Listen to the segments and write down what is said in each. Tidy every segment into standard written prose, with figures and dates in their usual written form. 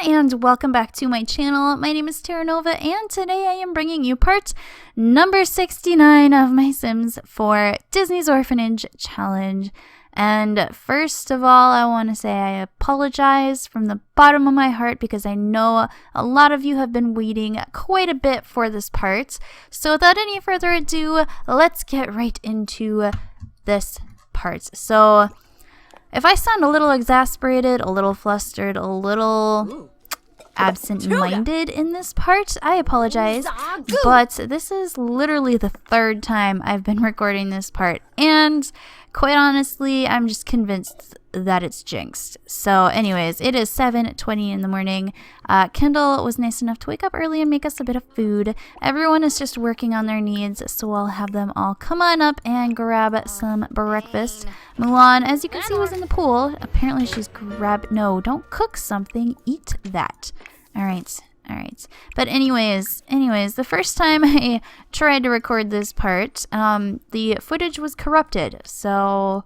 and welcome back to my channel. My name is Terra Nova, and today I am bringing you part number 69 of my Sims 4 Disney's Orphanage Challenge. And first of all, I want to say I apologize from the bottom of my heart because I know a lot of you have been waiting quite a bit for this part. So without any further ado, let's get right into this part. So if I sound a little exasperated, a little flustered, a little absent-minded in this part, I apologize, but this is literally the third time I've been recording this part, and quite honestly, I'm just convinced that it's jinxed. So anyways, it is 7:20 in the morning. Kendall was nice enough to wake up early and make us a bit of food. Everyone is just working on their needs, so I'll have them all come on up and grab some breakfast. Mulan, as you can see, was in the pool. Apparently she's no, don't cook something, eat that. Alright. But anyways, the first time I tried to record this part, the footage was corrupted. So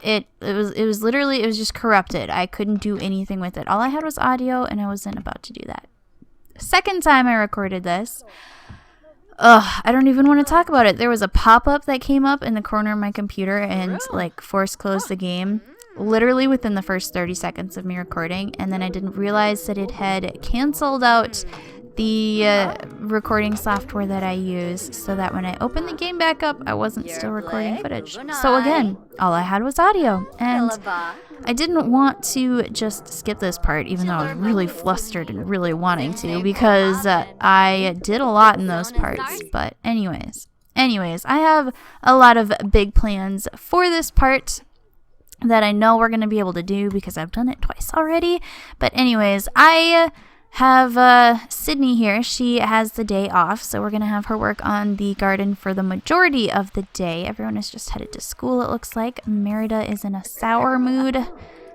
it was just corrupted. I couldn't do anything with it. All I had was audio, and I wasn't about to do that. Second time I recorded this, I don't even want to talk about it. There was a pop-up that came up in the corner of my computer and like force closed the game literally within the first 30 seconds of me recording, and then I didn't realize that it had canceled out the recording software that I use, so that when I opened the game back up, I wasn't still recording footage. So again, all I had was audio, and I didn't want to just skip this part, even though I was really flustered and really wanting to, because I did a lot in those parts. But anyways, I have a lot of big plans for this part that I know we're going to be able to do because I've done it twice already. But anyways, I have Sydney here. She has the day off, so we're going to have her work on the garden for the majority of the day. Everyone is just headed to school, it looks like. Merida is in a sour mood.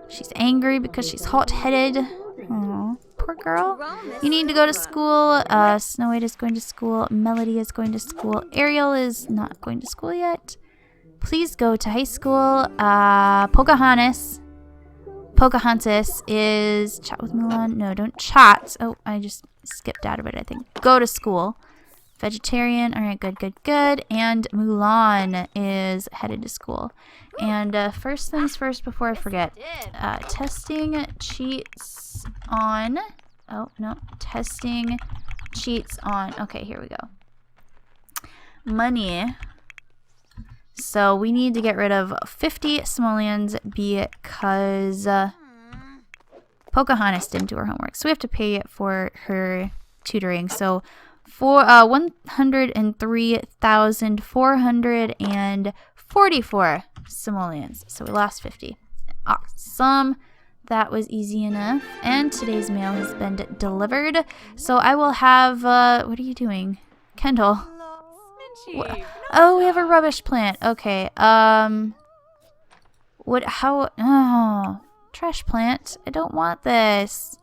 She's angry because she's hot-headed. Aw, poor girl. You need to go to school. Snow White is going to school. Melody is going to school. Ariel is not going to school yet. Please go to high school. Pocahontas is chat with Mulan. No, don't chat. Oh, I just skipped out of it, I think. Go to school. Vegetarian. All right, good. And Mulan is headed to school. And first things first, before I forget, testing cheats on. Oh, no. Testing cheats on. Okay, here we go. Money. So we need to get rid of 50 simoleons because Pocahontas didn't do her homework. So we have to pay for her tutoring. So for 103,444 simoleons. So we lost 50. Awesome. That was easy enough. And today's mail has been delivered. So I will have, what are you doing? Kendall. Oh, we have a rubbish plant. Okay. Oh, trash plant. I don't want this.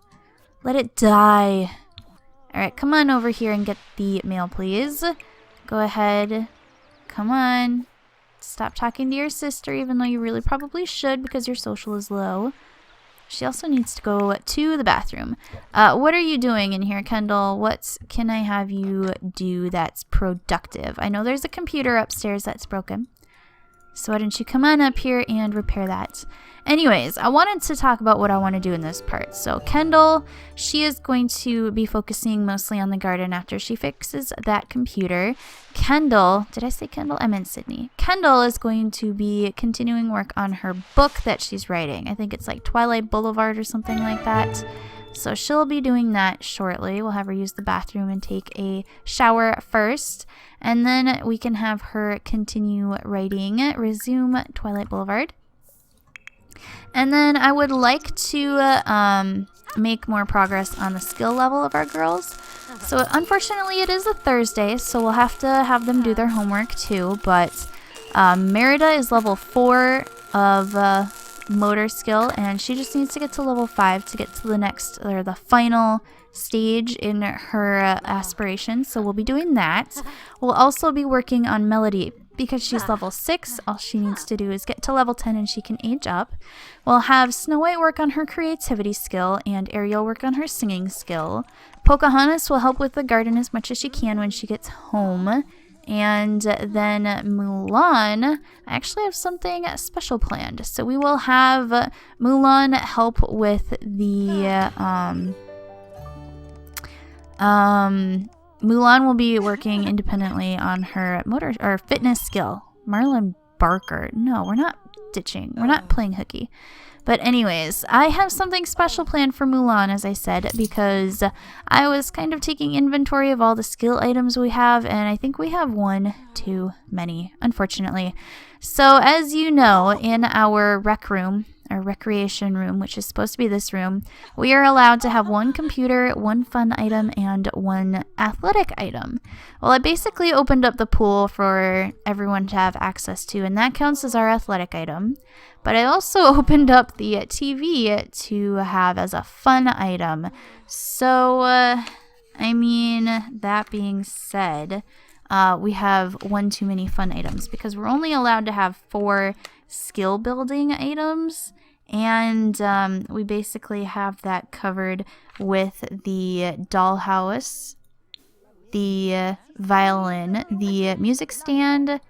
Let it die. Alright, come on over here and get the mail, please. Go ahead. Come on. Stop talking to your sister, even though you really probably should because your social is low. She also needs to go to the bathroom. What are you doing in here, Kendall? What can I have you do that's productive? I know there's a computer upstairs that's broken. So why don't you come on up here and repair that? Anyways, I wanted to talk about what I want to do in this part. So Kendall, she is going to be focusing mostly on the garden after she fixes that computer. Kendall, did I say Kendall? I meant Sydney. Kendall is going to be continuing work on her book that she's writing. I think it's like Twilight Boulevard or something like that. So she'll be doing that shortly. We'll have her use the bathroom and take a shower first. And then we can have her continue writing, resume Twilight Boulevard. And then I would like to make more progress on the skill level of our girls. So unfortunately it is a Thursday, so we'll have to have them do their homework too. But Merida is level 4 of motor skill, and she just needs to get to level 5 to get to the next, or the final stage in her aspirations. So we'll be doing that. We'll also be working on Melody. because she's level 6. All she needs to do is get to level 10 and she can age up. We'll have Snow White work on her creativity skill and Ariel work on her singing skill. Pocahontas will help with the garden as much as she can when she gets home. And then Mulan, I actually have something special planned. So we will have Mulan help with the Mulan will be working independently on her motor or fitness skill. Marlon Barker. No, we're not ditching. We're not playing hooky. But anyways, I have something special planned for Mulan, as I said, because I was kind of taking inventory of all the skill items we have, and I think we have one too many, unfortunately. So as you know, in our rec room, our recreation room, which is supposed to be this room, we are allowed to have one computer, one fun item, and one athletic item. Well, I basically opened up the pool for everyone to have access to, and that counts as our athletic item. But I also opened up the TV to have as a fun item. So, I mean, that being said, we have one too many fun items because we're only allowed to have 4 skill building items, and we basically have that covered with the dollhouse, the violin, the music stand,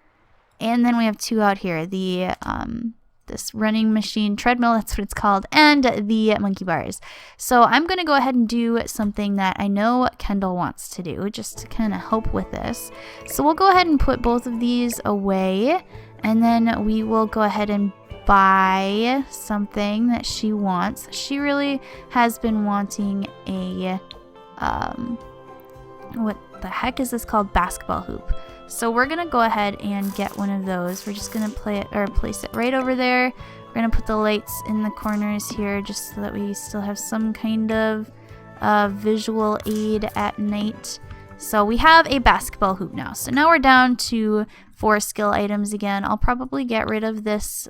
and then we have 2 out here, the this running machine treadmill, that's what it's called, and the monkey bars. So I'm going to go ahead and do something that I know Kendall wants to do just to kind of help with this. So we'll go ahead and put both of these away, and then we will go ahead and buy something that she wants. She really has been wanting a what the heck is this called? Basketball hoop. So we're gonna go ahead and get one of those. We're just gonna place it right over there. We're gonna put the lights in the corners here just so that we still have some kind of visual aid at night. So we have a basketball hoop now. So now we're down to 4 skill items again. I'll probably get rid of this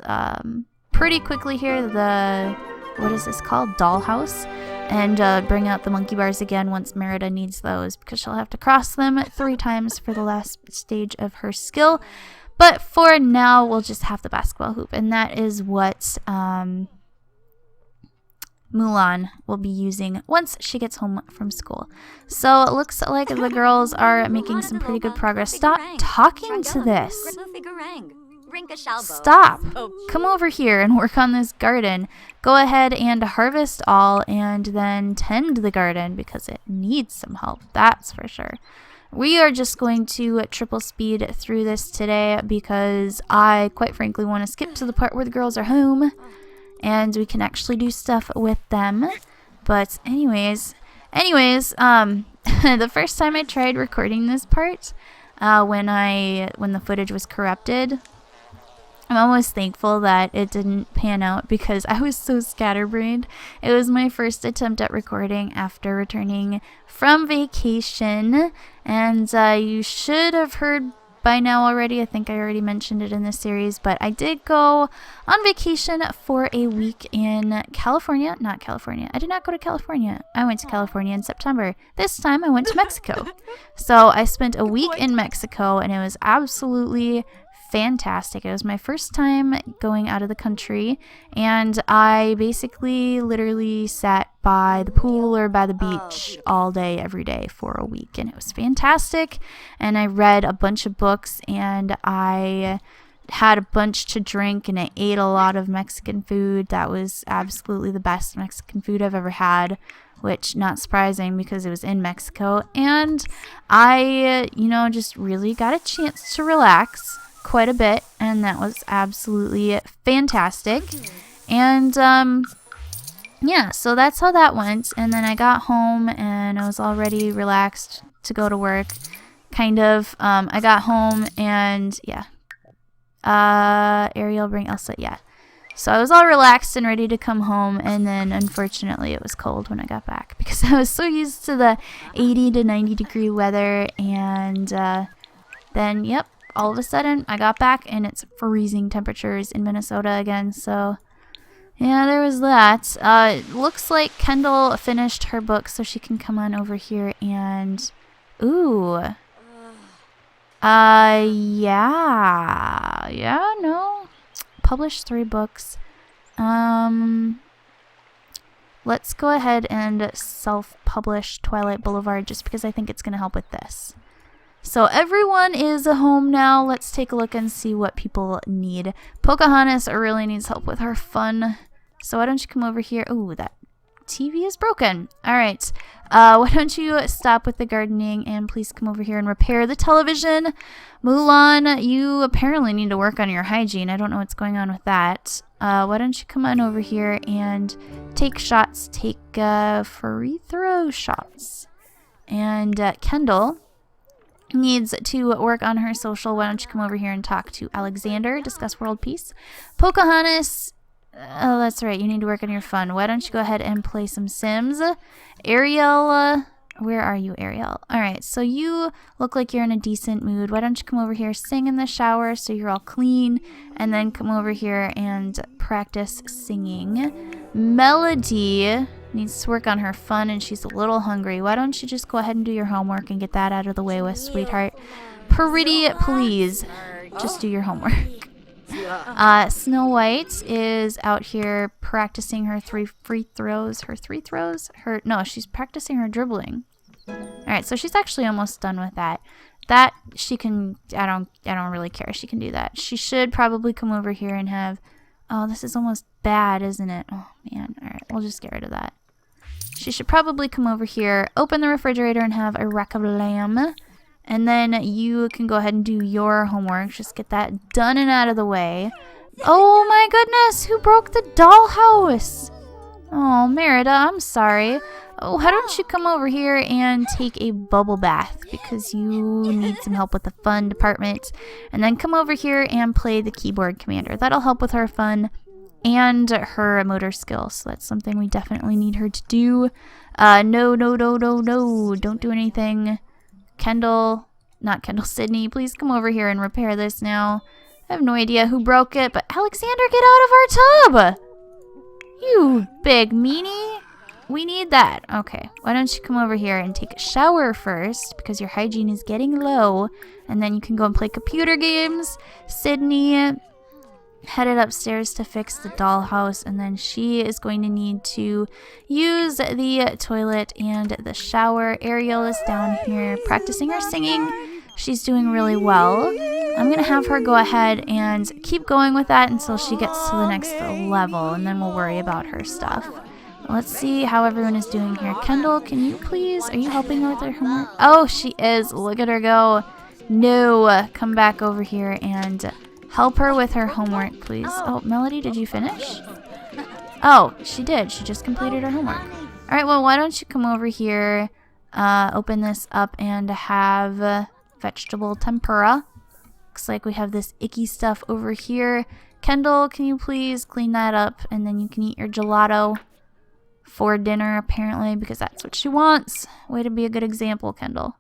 pretty quickly here. The, what is this called? Dollhouse. And bring out the monkey bars again once Merida needs those, because she'll have to cross them 3 times for the last stage of her skill. But for now, we'll just have the basketball hoop, and that is what Mulan will be using once she gets home from school. So it looks like the girls are making some pretty good progress. Stop talking to this. Stop. Come over here and work on this garden. Go ahead and harvest all and then tend the garden because it needs some help, that's for sure. We are just going to triple speed through this today because I quite frankly want to skip to the part where the girls are home and we can actually do stuff with them. But anyways, the first time I tried recording this part, when the footage was corrupted, I'm almost thankful that it didn't pan out because I was so scatterbrained. It was my first attempt at recording after returning from vacation, and you should have heard by now already. I think I already mentioned it in this series, but I did go on vacation for a week in California. Not California. I did not go to California. I went to California in September. This time I went to Mexico. So I spent a week in Mexico, and it was absolutely fantastic. It was my first time going out of the country, and I basically literally sat by the pool or by the beach all day, every day for a week, and it was fantastic. And I read a bunch of books, and I had a bunch to drink, and I ate a lot of Mexican food. That was absolutely the best Mexican food I've ever had, which not surprising because it was in Mexico. And I, just really got a chance to relax quite a bit, and that was absolutely fantastic. And yeah, so that's how that went. And then I got home and I was already relaxed to go to work, kind of. I got home and yeah, Ariel, bring Elsa. Yeah, so I was all relaxed and ready to come home, and then unfortunately it was cold when I got back because I was so used to the 80 to 90 degree weather. And then yep, all of a sudden I got back and it's freezing temperatures in Minnesota again. So yeah, there was that. Looks like Kendall finished her book, so she can come on over here and ooh. Yeah, no. Published 3 books. Let's go ahead and self-publish Twilight Boulevard just because I think it's going to help with this. So everyone is home now. Let's take a look and see what people need. Pocahontas really needs help with her fun. So why don't you come over here? Ooh, that TV is broken. All right. Why don't you stop with the gardening and please come over here and repair the television. Mulan, you apparently need to work on your hygiene. I don't know what's going on with that. Why don't you come on over here and take shots. Take free throw shots. And Kendall needs to work on her social. Why don't you come over here and talk to Alexander, discuss world peace. Pocahontas, oh, that's right, you need to work on your fun. Why don't you go ahead and play some Sims. Ariel, where are you, Ariel? Alright, so you look like you're in a decent mood. Why don't you come over here, sing in the shower so you're all clean, and then come over here and practice singing. Melody needs to work on her fun and she's a little hungry. Why don't you just go ahead and do your homework and get that out of the way with, sweetheart? Pretty please, just do your homework. Snow White is out here practicing her 3 free throws. No, she's practicing her dribbling. Alright, so she's actually almost done with that. That she can, I don't really care. She can do that. She should probably come over here and have, oh, this is almost bad, isn't it? Oh, man. Alright, we'll just get rid of that. She should probably come over here, open the refrigerator, and have a rack of lamb. And then you can go ahead and do your homework. Just get that done and out of the way. Oh my goodness, who broke the dollhouse? Oh, Merida, I'm sorry. Oh, why don't you come over here and take a bubble bath because you need some help with the fun department. And then come over here and play the keyboard commander. That'll help with her fun and her motor skills. So that's something we definitely need her to do. No, don't do anything. Sydney, please come over here and repair this now. I have no idea who broke it, but Alexander, get out of our tub! You big meanie. We need that. Okay, why don't you come over here and take a shower first because your hygiene is getting low, and then you can go and play computer games. Sydney headed upstairs to fix the dollhouse, and then she is going to need to use the toilet and the shower. Ariel is down here practicing her singing. She's doing really well. I'm going to have her go ahead and keep going with that until she gets to the next level, and then we'll worry about her stuff. Let's see how everyone is doing here. Kendall, can you please, are you helping her with her homework? Oh, she is. Look at her go. No, come back over here and help her with her homework, please. Oh, Melody, did you finish? Oh, she did. She just completed her homework. All right, well, why don't you come over here, open this up, and have vegetable tempura. Looks like we have this icky stuff over here. Kendall, can you please clean that up, and then you can eat your gelato for dinner, apparently, because that's what she wants. Way to be a good example, Kendall.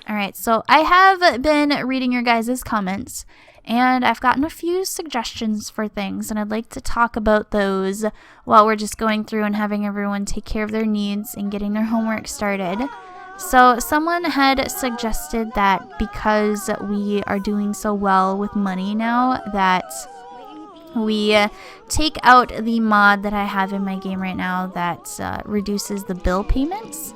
All right, so I have been reading your guys' comments, and I've gotten a few suggestions for things, and I'd like to talk about those while we're just going through and having everyone take care of their needs and getting their homework started. So someone had suggested that because we are doing so well with money now, that we take out the mod that I have in my game right now that reduces the bill payments.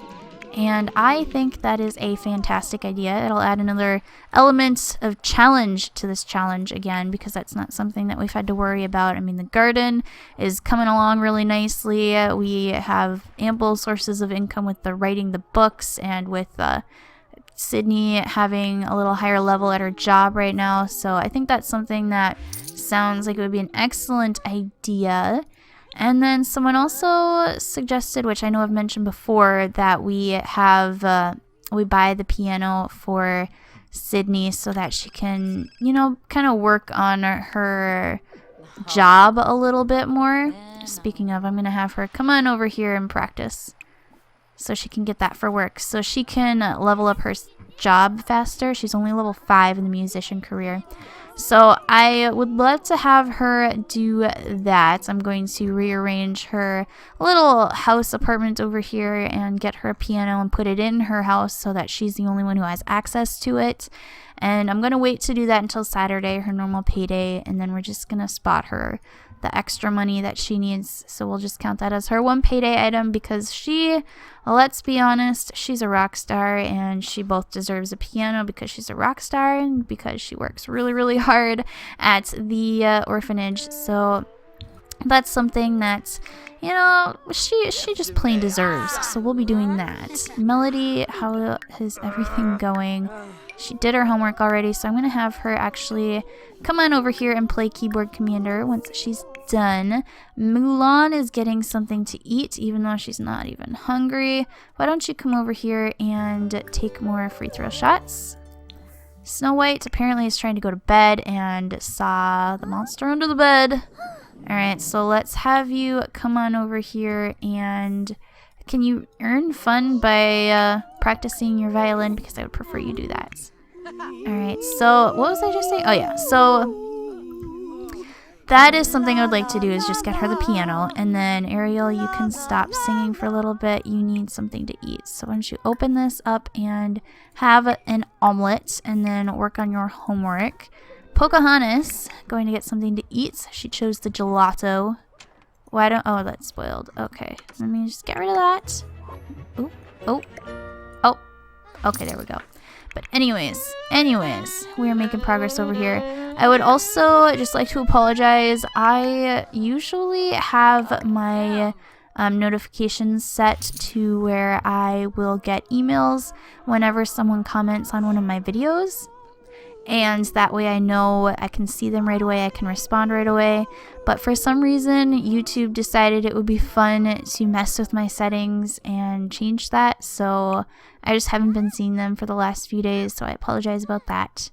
And I think that is a fantastic idea. It'll add another element of challenge to this challenge again, because that's not something that we've had to worry about. I mean, the garden is coming along really nicely. We have ample sources of income with the writing the books and with Sydney having a little higher level at her job right now. So I think that's something that sounds like it would be an excellent idea. And then someone also suggested, which I know I've mentioned before, that we have we buy the piano for Sydney so that she can, you know, kind of work on her job a little bit more. Speaking of, I'm going to have her come on over here and practice so she can get that for work. So she can level up her job faster. She's only level 5 in the musician career. So I would love to have her do that. I'm going to rearrange her little house apartment over here and get her a piano and put it in her house so that she's the only one who has access to it. And I'm going to wait to do that until Saturday, her normal payday, and then we're just going to spot her the extra money that she needs. So we'll just count that as her one payday item because she, let's be honest, she's a rock star, and she both deserves a piano because she's a rock star and because she works really, really hard at the orphanage. So that's something that, you know, she just plain deserves. So we'll be doing that. Melody, how is everything going? She did her homework already, so I'm going to have her actually come on over here and play Keyboard Commander once she's done. Mulan is getting something to eat, even though she's not even hungry. Why don't you come over here and take more free throw shots? Snow White apparently is trying to go to bed and saw the monster under the bed. Alright, so let's have you come on over here and... Can you earn fun by practicing your violin? Because I would prefer you do that. Alright, so what was I just saying? Oh yeah, so that is something I would like to do, is just get her the piano. And then Ariel, you can stop singing for a little bit. You need something to eat. So why don't you open this up and have an omelet and then work on your homework. Pocahontas, going to get something to eat. She chose the gelato. Why don't... Oh, that's spoiled. Okay. Let me just get rid of that. Ooh. Oh. Oh. Okay, there we go. But anyways, we are making progress over here. I would also just like to apologize. I usually have my notifications set to where I will get emails whenever someone comments on one of my videos. And that way I know I can see them right away, I can respond right away. But for some reason, YouTube decided it would be fun to mess with my settings and change that. So I just haven't been seeing them for the last few days, so I apologize about that.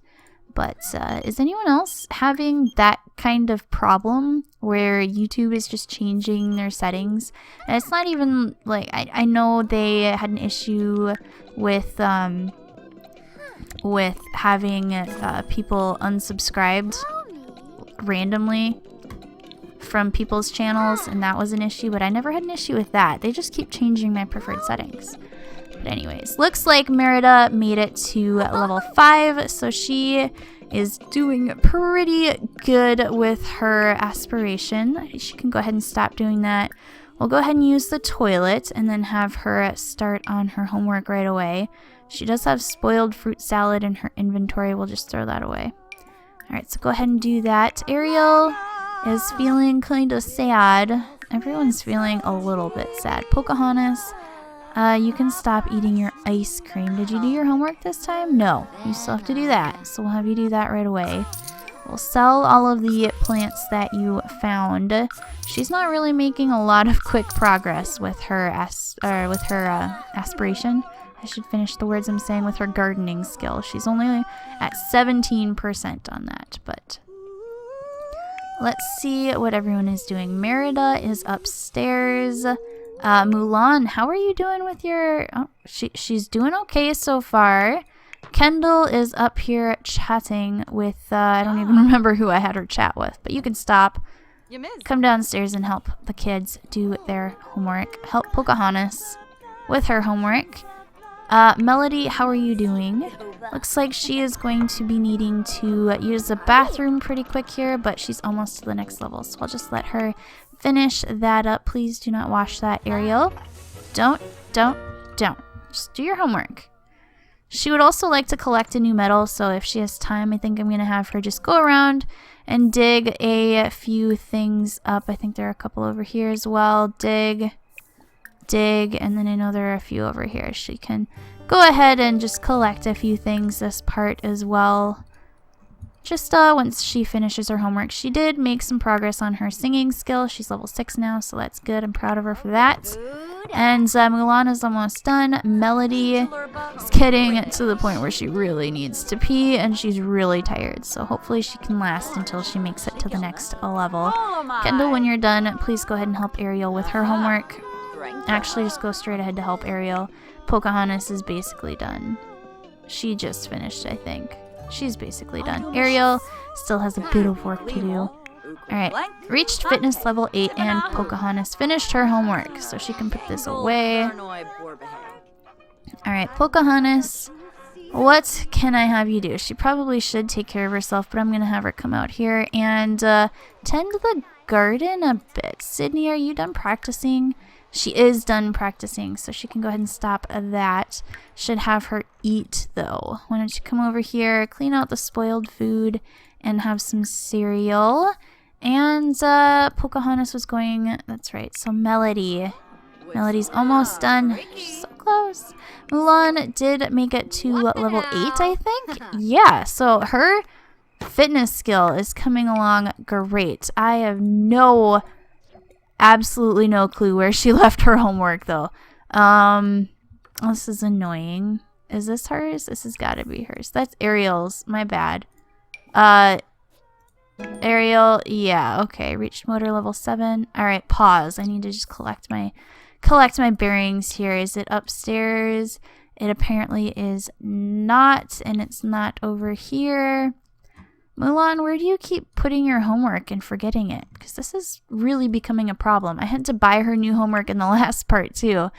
But is anyone else having that kind of problem where YouTube is just changing their settings? And it's not even like, I know they had an issue with having people unsubscribed randomly from people's channels, and that was an issue, but I never had an issue with that. They just keep changing my preferred settings. But anyways, looks like Merida made it to level 5, so she is doing pretty good with her aspiration. She can go ahead and stop doing that. We'll go ahead and use the toilet and then have her start on her homework right away. She does have spoiled fruit salad in her inventory. We'll just throw that away. Alright, so go ahead and do that. Ariel is feeling kind of sad. Everyone's feeling a little bit sad. Pocahontas, you can stop eating your ice cream. Did you do your homework this time? No, you still have to do that. So we'll have you do that right away. We'll sell all of the plants that you found. She's not really making a lot of quick progress with her aspiration. I should finish the words I'm saying with her gardening skill. She's only at 17% on that, but let's see what everyone is doing. Merida is upstairs. Mulan, how are you doing with your... Oh, she's doing okay so far. Kendall is up here chatting with... I don't even remember who I had her chat with, but you can stop. Come downstairs and help the kids do their homework. Help Pocahontas with her homework. Melody, how are you doing? Looks like she is going to be needing to use the bathroom pretty quick here, but she's almost to the next level, so I'll just let her finish that up. Please do not wash that, Ariel. Don't. Just do your homework. She would also like to collect a new medal, so if she has time, I think I'm going to have her just go around and dig a few things up. I think there are a couple over here as well. Dig, and then I know there are a few over here. She can go ahead and just collect a few things this part as well. Just once she finishes her homework. She did make some progress on her singing skill. She's level 6 now, so that's good. I'm proud of her for that. And Mulan is almost done. Melody is getting to the point where she really needs to pee, and she's really tired. So hopefully she can last until she makes it to the next level. Kendall, when you're done, please go ahead and help Ariel with her homework. Actually, just go straight ahead to help Ariel. Pocahontas is basically done. She just finished, I think. She's basically done. Ariel still has a bit of work to do. Alright, reached fitness level 8 and Pocahontas finished her homework, so she can put this away. Alright, Pocahontas, what can I have you do? She probably should take care of herself, but I'm going to have her come out here and tend the garden a bit. Sydney, are you done practicing? She is done practicing, so she can go ahead and stop that. Should have her eat, though. Why don't you come over here, clean out the spoiled food, and have some cereal. And Pocahontas was going, that's right, so Melody. Melody's almost done. She's so close. Mulan did make it to level 8, I think. Yeah, so her fitness skill is coming along great. I have absolutely no clue where she left her homework, though. This is annoying. Is this hers? This has got to be hers. That's Ariel's. My bad. Ariel, yeah, okay. Reached motor level 7. Alright, pause. I need to just collect my bearings here. Is it upstairs? It apparently is not, and it's not over here. Mulan, where do you keep putting your homework and forgetting it? Because this is really becoming a problem. I had to buy her new homework in the last part, too.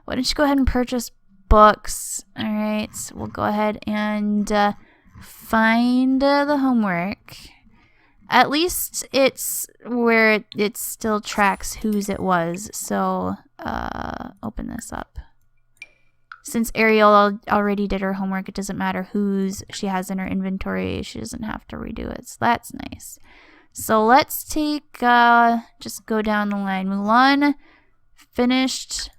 Why don't you go ahead and purchase books? Alright, so we'll go ahead and find the homework. At least it's where it still tracks whose it was. So, open this up. Since Ariel already did her homework, it doesn't matter whose she has in her inventory. She doesn't have to redo it. So that's nice. So let's take, just go down the line. Mulan finished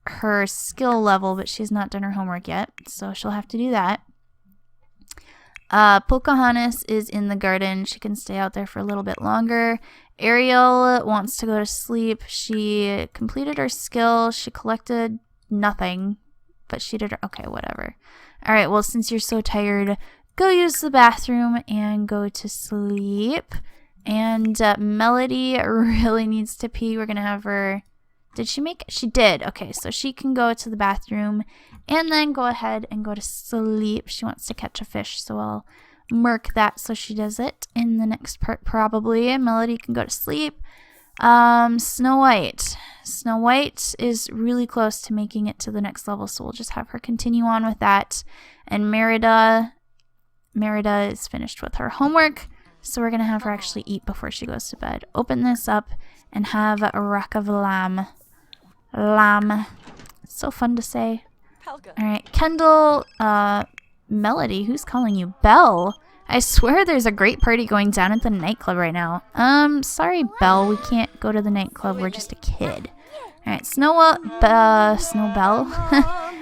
her skill level, but she's not done her homework yet. So she'll have to do that. Pocahontas is in the garden. She can stay out there for a little bit longer. Ariel wants to go to sleep. She completed her skill. She collected nothing, but she did her... Okay, whatever. Alright, well, since you're so tired, go use the bathroom and go to sleep. And Melody really needs to pee. We're going to have her... Did she make it? She did. Okay, so she can go to the bathroom and then go ahead and go to sleep. She wants to catch a fish, so I'll mark that so she does it in the next part probably. Melody can go to sleep. Snow White. Snow White is really close to making it to the next level, so we'll just have her continue on with that. And Merida is finished with her homework, so we're going to have her actually eat before she goes to bed. Open this up and have a rack of lamb. Lamb. It's so fun to say. Alright, Kendall, Melody, who's calling you? Belle. I swear there's a great party going down at the nightclub right now. Sorry, Belle, we can't go to the nightclub. We're just a kid. Alright, Snowbell.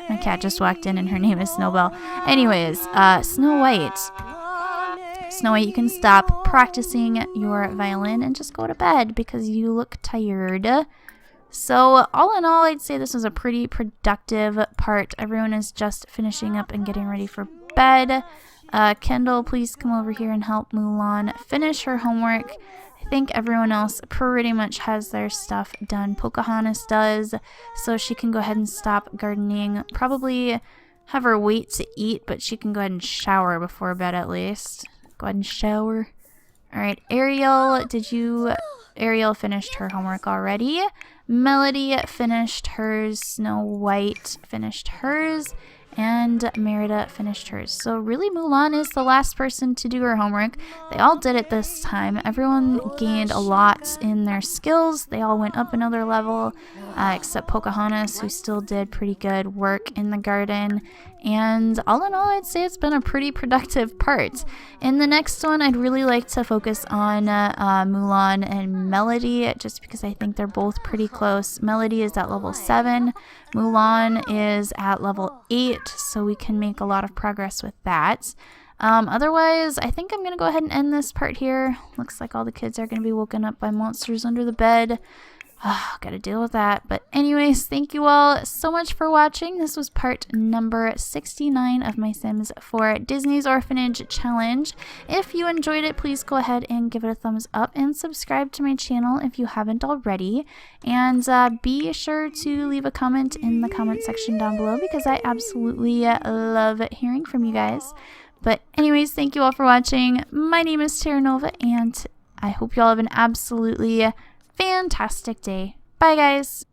My cat just walked in and her name is Snowbell. Anyways, Snow White. Snow White, you can stop practicing your violin and just go to bed because you look tired. So, all in all, I'd say this was a pretty productive part. Everyone is just finishing up and getting ready for bed. Kendall, please come over here and help Mulan finish her homework. I think everyone else pretty much has their stuff done. Pocahontas does, so she can go ahead and stop gardening. Probably have her wait to eat, but she can go ahead and shower before bed at least. Go ahead and shower. Alright, Ariel, Ariel finished her homework already. Melody finished hers. Snow White finished hers. And Merida finished hers. So really Mulan is the last person to do her homework. They all did it this time. Everyone gained a lot in their skills. They all went up another level, except Pocahontas, who still did pretty good work in the garden. And all in all, I'd say it's been a pretty productive part. In the next one, I'd really like to focus on Mulan and Melody, just because I think they're both pretty close. Melody is at level 7. Mulan is at level 8, so we can make a lot of progress with that. Otherwise, I think I'm going to go ahead and end this part here. Looks like all the kids are going to be woken up by monsters under the bed. Gotta deal with that. But anyways, thank you all so much for watching. This was part number 69 of my Sims 4 Disney's Orphanage Challenge. If you enjoyed it, please go ahead and give it a thumbs up and subscribe to my channel if you haven't already. And be sure to leave a comment in the comment section down below because I absolutely love hearing from you guys. But anyways, thank you all for watching. My name is Terranova, and I hope you all have an absolutely fantastic day. Bye, guys.